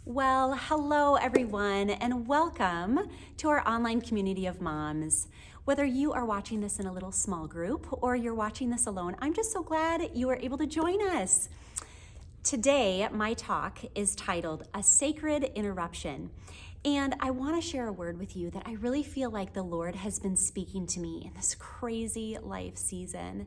Well, hello everyone, and welcome to our online community of moms. Whether you are watching this in a little small group or you're watching this alone, I'm just so glad you are able to join us. Today, my talk is titled A Sacred Interruption, and I want to share a word with you that I really feel like the Lord has been speaking to me in this crazy life season.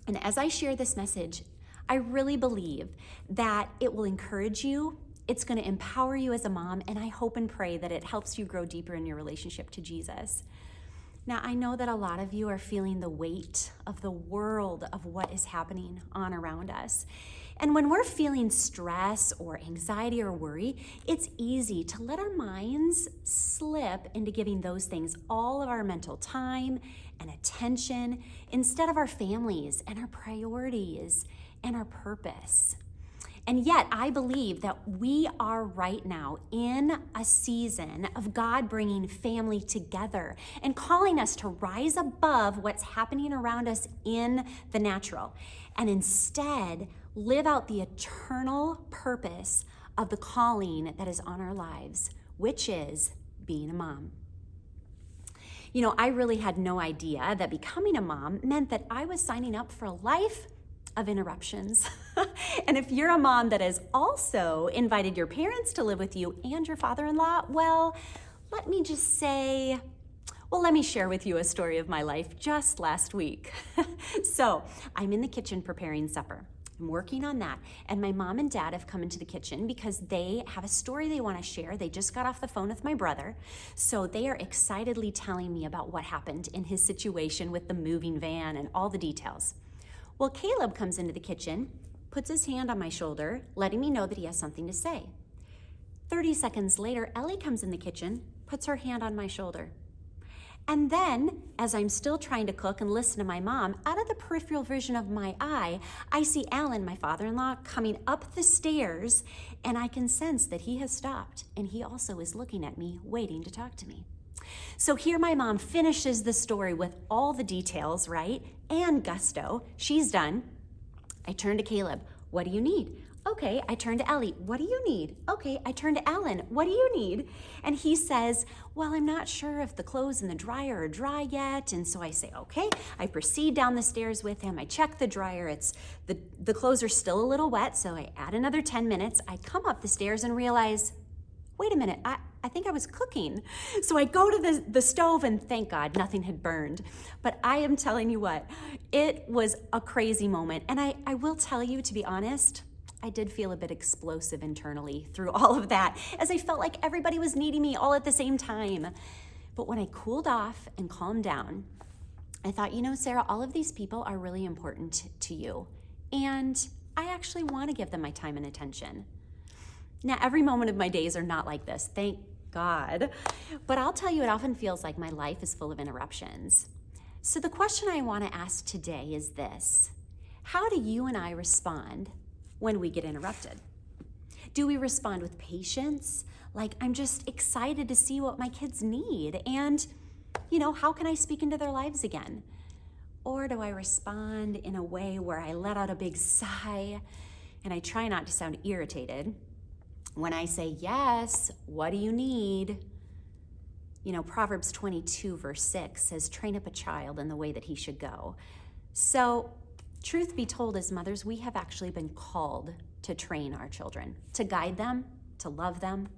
And as I share this message, I really believe that it will encourage you. It's going to empower you as a mom, and I hope and pray that it helps you grow deeper in your relationship to Jesus. Now, I know that a lot of you are feeling the weight of the world of what is happening on around us. And when we're feeling stress or anxiety or worry, it's easy to let our minds slip into giving those things all of our mental time and attention instead of our families and our priorities and our purpose. And yet, I believe that we are right now in a season of God bringing family together and calling us to rise above what's happening around us in the natural and instead live out the eternal purpose of the calling that is on our lives, which is being a mom. You know, I really had no idea that becoming a mom meant that I was signing up for a life of interruptions. And if you're a mom that has also invited your parents to live with you and your father-in-law, well, let me share with you a story of my life just last week. So I'm in the kitchen preparing supper. I'm working on that, and my mom and dad have come into the kitchen because they have a story they want to share. They just got off the phone with my brother, so they are excitedly telling me about what happened in his situation with the moving van and all the details. Well, Caleb comes into the kitchen, puts his hand on my shoulder, letting me know that he has something to say. 30 seconds later, Ellie comes in the kitchen, puts her hand on my shoulder. And then, as I'm still trying to cook and listen to my mom, out of the peripheral vision of my eye, I see Alan, my father-in-law, coming up the stairs, and I can sense that he has stopped, and he also is looking at me, waiting to talk to me. So here my mom finishes the story with all the details, right? And gusto. She's done. I turn to Caleb. What do you need? Okay. I turn to Ellie. What do you need? Okay. I turn to Alan. What do you need? And he says, well, I'm not sure if the clothes in the dryer are dry yet. And so I say, okay. I proceed down the stairs with him. I check the dryer. The clothes are still a little wet. So I add another 10 minutes. I come up the stairs and realize, wait a minute, I think I was cooking. So I go to the stove, and thank God nothing had burned. But I am telling you what, it was a crazy moment. And I will tell you, to be honest, I did feel a bit explosive internally through all of that, as I felt like everybody was needing me all at the same time. But when I cooled off and calmed down, I thought, you know, Sarah, all of these people are really important to you. And I actually want to give them my time and attention. Now, every moment of my days are not like this, thank God. But I'll tell you, it often feels like my life is full of interruptions. So the question I want to ask today is this: how do you and I respond when we get interrupted? Do we respond with patience? Like, I'm just excited to see what my kids need, and, you know, how can I speak into their lives again? Or do I respond in a way where I let out a big sigh and I try not to sound irritated when I say, yes, what do you need? You know, Proverbs 22 verse 6 says, train up a child in the way that he should go. So, truth be told, as mothers, we have actually been called to train our children, to guide them, to love them.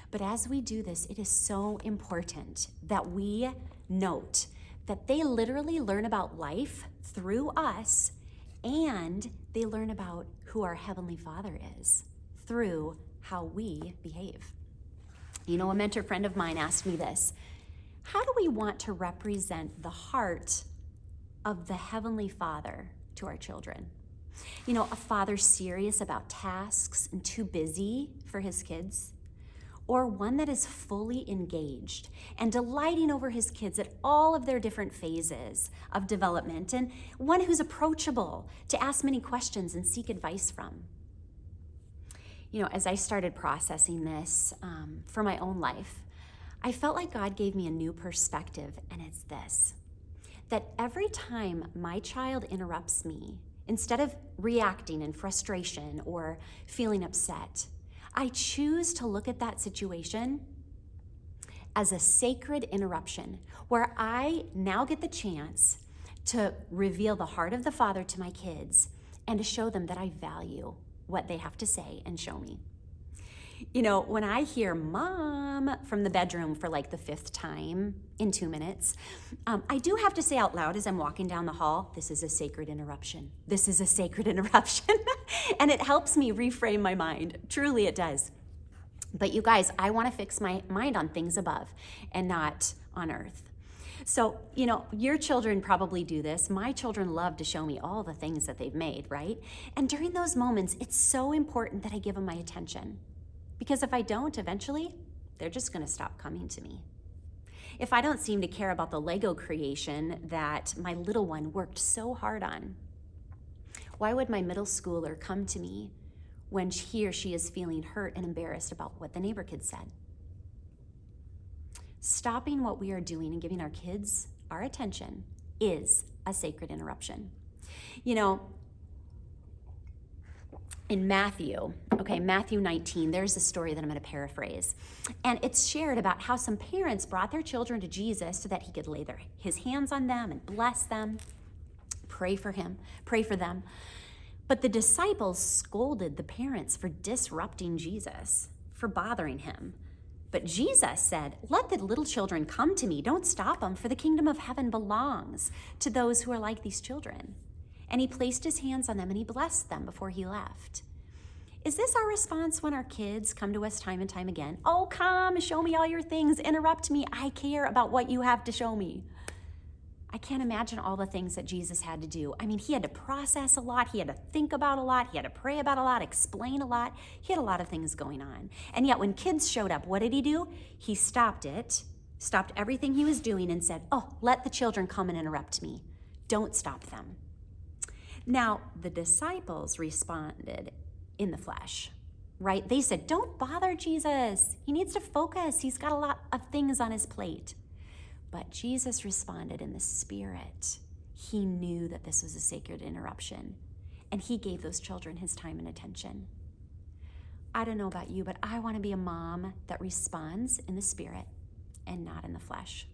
But as we do this, it is so important that we note that they literally learn about life through us, and they learn about who our Heavenly Father is through how we behave. You know, a mentor friend of mine asked me this: how do we want to represent the heart of the Heavenly Father to our children? You know, a father serious about tasks and too busy for his kids, or one that is fully engaged and delighting over his kids at all of their different phases of development, and one who's approachable to ask many questions and seek advice from. You know, as I started processing this for my own life, I felt like God gave me a new perspective, and it's this: that every time my child interrupts me, instead of reacting in frustration or feeling upset, I choose to look at that situation as a sacred interruption where I now get the chance to reveal the heart of the Father to my kids and to show them that I value what they have to say and show me. You know, when I hear mom from the bedroom for like the 5th time in 2 minutes, I do have to say out loud as I'm walking down the hall, this is a sacred interruption. This is a sacred interruption. And it helps me reframe my mind. Truly it does. But you guys, I want to fix my mind on things above and not on earth. So, you know, your children probably do this. My children love to show me all the things that they've made, right? And during those moments, it's so important that I give them my attention. Because if I don't, eventually, they're just going to stop coming to me. If I don't seem to care about the Lego creation that my little one worked so hard on, why would my middle schooler come to me when he or she is feeling hurt and embarrassed about what the neighbor kid said? Stopping what we are doing and giving our kids our attention is a sacred interruption. You know, in Matthew 19, there's a story that I'm going to paraphrase. And it's shared about how some parents brought their children to Jesus so that he could lay his hands on them and bless them, pray for them. But the disciples scolded the parents for disrupting Jesus, for bothering him. But Jesus said, let the little children come to me. Don't stop them, for the kingdom of heaven belongs to those who are like these children. And he placed his hands on them and he blessed them before he left. Is this our response when our kids come to us time and time again? Oh, come, show me all your things. Interrupt me. I care about what you have to show me. I can't imagine all the things that Jesus had to do. I mean, he had to process a lot. He had to think about a lot. He had to pray about a lot, explain a lot. He had a lot of things going on. And yet when kids showed up, what did he do? He stopped everything he was doing and said, oh, let the children come and interrupt me. Don't stop them. Now, the disciples responded in the flesh, right? They said, don't bother Jesus. He needs to focus. He's got a lot of things on his plate. But Jesus responded in the spirit. He knew that this was a sacred interruption, and he gave those children his time and attention. I don't know about you, but I want to be a mom that responds in the spirit and not in the flesh.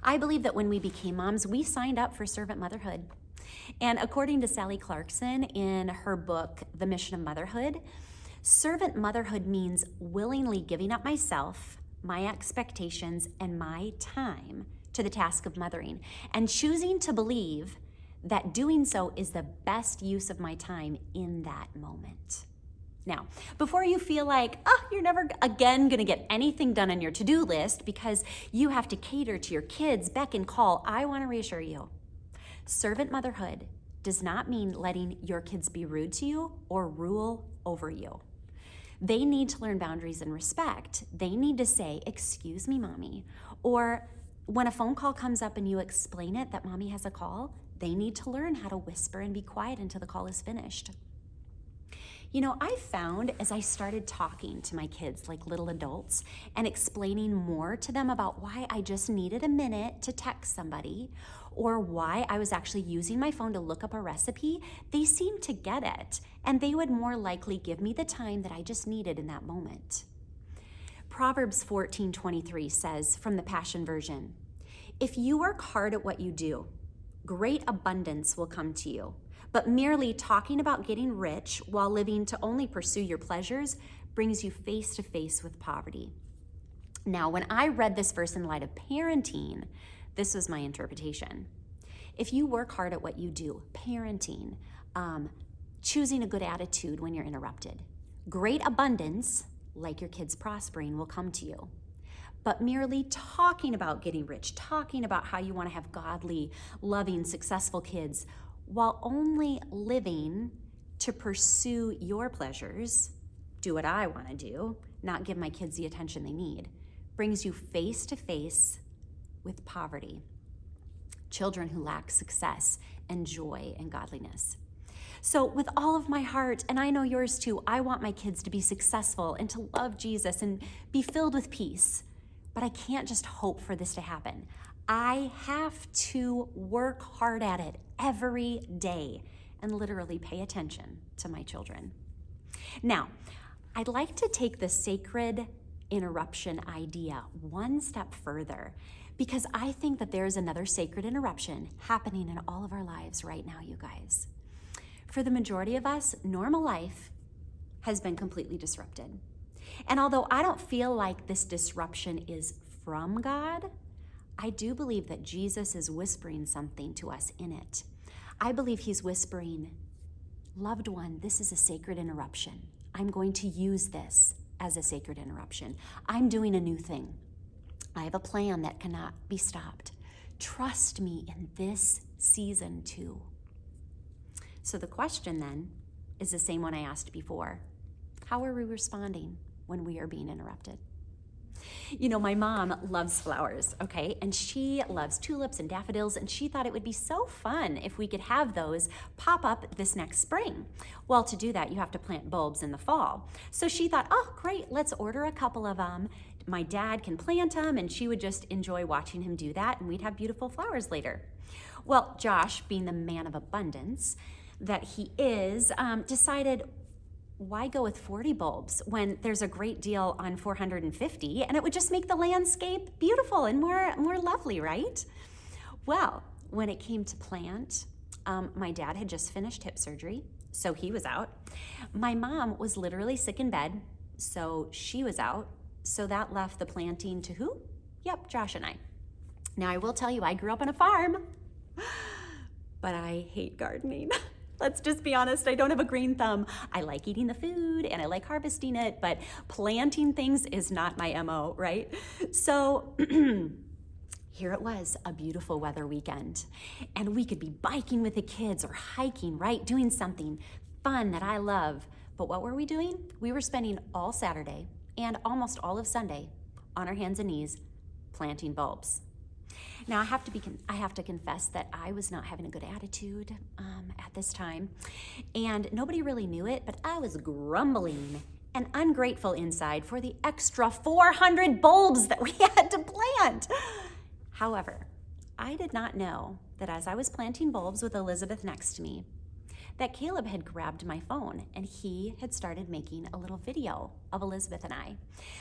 I believe that when we became moms, we signed up for servant motherhood. And according to Sally Clarkson in her book, The Mission of Motherhood, servant motherhood means willingly giving up myself, my expectations, and my time to the task of mothering, and choosing to believe that doing so is the best use of my time in that moment. Now, before you feel like, you're never again gonna get anything done on your to-do list because you have to cater to your kids' beck and call, I wanna reassure you, servant motherhood does not mean letting your kids be rude to you or rule over you. They need to learn boundaries and respect. They need to say, excuse me, mommy. Or when a phone call comes up and you explain it that mommy has a call, they need to learn how to whisper and be quiet until the call is finished. You know, I found as I started talking to my kids like little adults and explaining more to them about why I just needed a minute to text somebody or why I was actually using my phone to look up a recipe, they seemed to get it, and they would more likely give me the time that I just needed in that moment. Proverbs 14:23 says from the Passion Version, if you work hard at what you do, great abundance will come to you. But merely talking about getting rich while living to only pursue your pleasures brings you face to face with poverty. Now, when I read this verse in light of parenting, this was my interpretation. If you work hard at what you do, parenting, choosing a good attitude when you're interrupted, great abundance, like your kids prospering, will come to you. But merely talking about getting rich, talking about how you want to have godly, loving, successful kids, while only living to pursue your pleasures, do what I want to do, not give my kids the attention they need, brings you face to face with poverty. Children who lack success and joy and godliness. So with all of my heart, and I know yours too, I want my kids to be successful and to love Jesus and be filled with peace. But I can't just hope for this to happen. I have to work hard at it every day and literally pay attention to my children. Now, I'd like to take the sacred interruption idea one step further, because I think that there's another sacred interruption happening in all of our lives right now, you guys. For the majority of us, normal life has been completely disrupted. And although I don't feel like this disruption is from God, I do believe that Jesus is whispering something to us in it. I believe he's whispering, loved one, this is a sacred interruption. I'm going to use this as a sacred interruption. I'm doing a new thing. I have a plan that cannot be stopped. Trust me in this season too. So the question then is the same one I asked before. How are we responding when we are being interrupted? You know, my mom loves flowers, okay? And she loves tulips and daffodils, and she thought it would be so fun if we could have those pop up this next spring. Well, to do that, you have to plant bulbs in the fall. So she thought, oh, great, let's order a couple of them. My dad can plant them, and she would just enjoy watching him do that, and we'd have beautiful flowers later. Well, Josh, being the man of abundance that he is, decided, why go with 40 bulbs when there's a great deal on 450, and it would just make the landscape beautiful and more lovely, right? Well, when it came to plant, my dad had just finished hip surgery, so he was out. My mom was literally sick in bed, so she was out. So that left the planting to who? Yep, Josh and I. Now, I will tell you, I grew up on a farm, but I hate gardening. Let's just be honest, I don't have a green thumb. I like eating the food and I like harvesting it, but planting things is not my MO, right? So here it was, a beautiful weather weekend, and we could be biking with the kids or hiking, right? Doing something fun that I love. But what were we doing? We were spending all Saturday and almost all of Sunday on our hands and knees planting bulbs. Now, I have to confess that I was not having a good attitude at this time, and nobody really knew it, but I was grumbling and ungrateful inside for the extra 400 bulbs that we had to plant. However, I did not know that as I was planting bulbs with Elizabeth next to me, that Caleb had grabbed my phone and he had started making a little video of Elizabeth and I.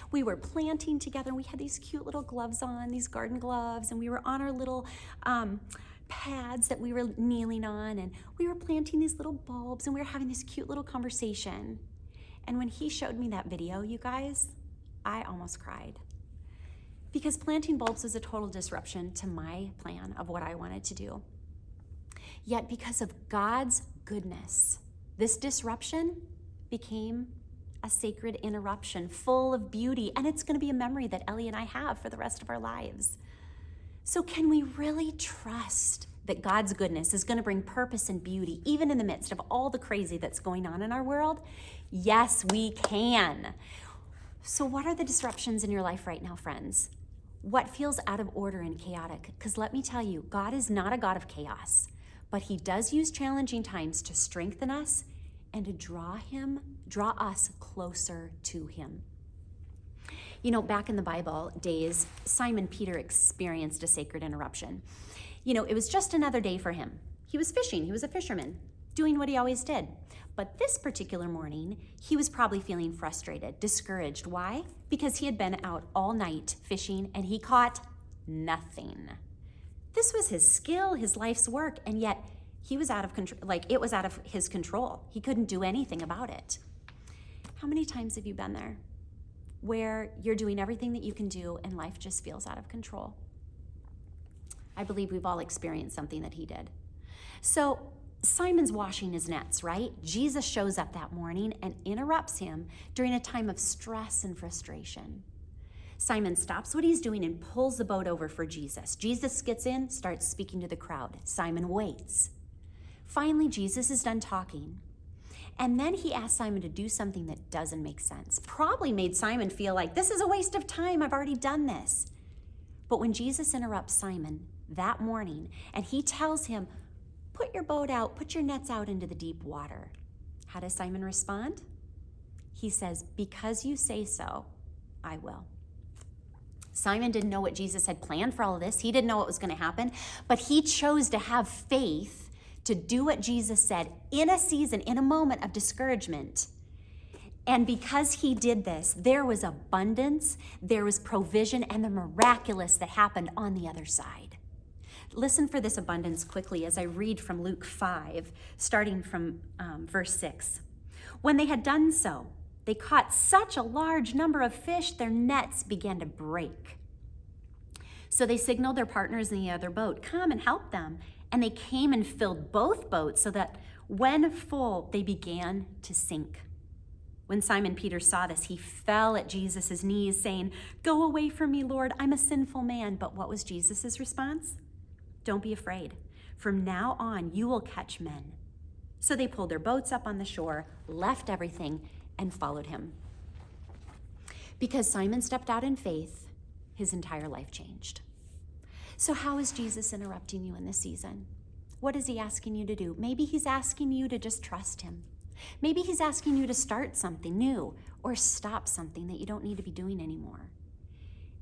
We were planting together. We had these cute little gloves on, these garden gloves, and we were on our little pads that we were kneeling on, and we were planting these little bulbs, and we were having this cute little conversation. And when he showed me that video, you guys, I almost cried. Because planting bulbs was a total disruption to my plan of what I wanted to do. Yet because of God's goodness, this disruption became a sacred interruption full of beauty, and it's going to be a memory that Ellie and I have for the rest of our lives. So can we really trust that God's goodness is going to bring purpose and beauty even in the midst of all the crazy that's going on in our world? Yes, we can. So what are the disruptions in your life right now, friends? What feels out of order and chaotic? Because let me tell you, God is not a God of chaos. But he does use challenging times to strengthen us and to draw us closer to him. You know, back in the Bible days, Simon Peter experienced a sacred interruption. You know, it was just another day for him. He was fishing, he was a fisherman, doing what he always did. But this particular morning, he was probably feeling frustrated, discouraged. Why? Because he had been out all night fishing and he caught nothing. This was his skill, his life's work, and yet he was out of control, it was out of his control. He couldn't do anything about it. How many times have you been there where you're doing everything that you can do and life just feels out of control? I believe we've all experienced something that he did. So Simon's washing his nets, right? Jesus shows up that morning and interrupts him during a time of stress and frustration. Simon stops what he's doing and pulls the boat over for Jesus. Jesus gets in, starts speaking to the crowd. Simon waits. Finally, Jesus is done talking. And then he asks Simon to do something that doesn't make sense. Probably made Simon feel like, this is a waste of time. I've already done this. But when Jesus interrupts Simon that morning and he tells him, put your boat out, put your nets out into the deep water. How does Simon respond? He says, because you say so, I will. Simon didn't know what Jesus had planned for all of this. He didn't know what was going to happen, but he chose to have faith to do what Jesus said in a season, in a moment of discouragement. And because he did this, there was abundance, there was provision, and the miraculous that happened on the other side. Listen for this abundance quickly as I read from Luke 5, starting from verse 6. When they had done so, they caught such a large number of fish, their nets began to break. So they signaled their partners in the other boat, "Come and help them." And they came and filled both boats so that when full, they began to sink. When Simon Peter saw this, he fell at Jesus' knees, saying, "Go away from me, Lord, I'm a sinful man." But what was Jesus' response? "Don't be afraid. From now on, you will catch men." So they pulled their boats up on the shore, left everything, and followed him. Because Simon stepped out in faith, his entire life changed. So how is Jesus interrupting you in this season? What is he asking you to do? Maybe he's asking you to just trust him. Maybe he's asking you to start something new or stop something that you don't need to be doing anymore.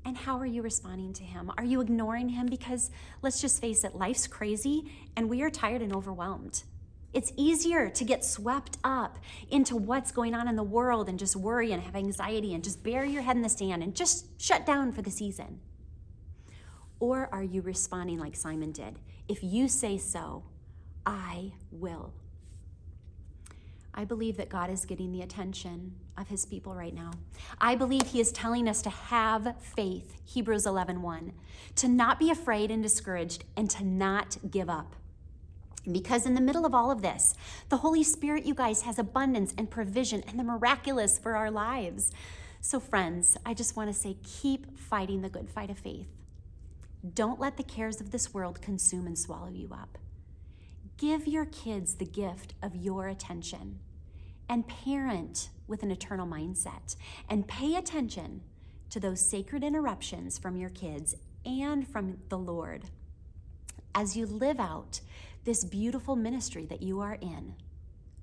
And how are you responding to him? Are you ignoring him? Because let's just face it, life's crazy and we are tired and overwhelmed. It's easier to get swept up into what's going on in the world and just worry and have anxiety and just bury your head in the sand and just shut down for the season. Or are you responding like Simon did? If you say so, I will. I believe that God is getting the attention of his people right now. I believe he is telling us to have faith, Hebrews 11:1, to not be afraid and discouraged and to not give up. Because in the middle of all of this, the Holy Spirit, you guys, has abundance and provision and the miraculous for our lives. So friends, I just want to say, keep fighting the good fight of faith. Don't let the cares of this world consume and swallow you up. Give your kids the gift of your attention and parent with an eternal mindset and pay attention to those sacred interruptions from your kids and from the Lord as you live out this beautiful ministry that you are in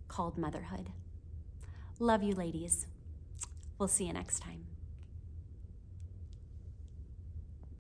called motherhood. Love you, ladies. We'll see you next time.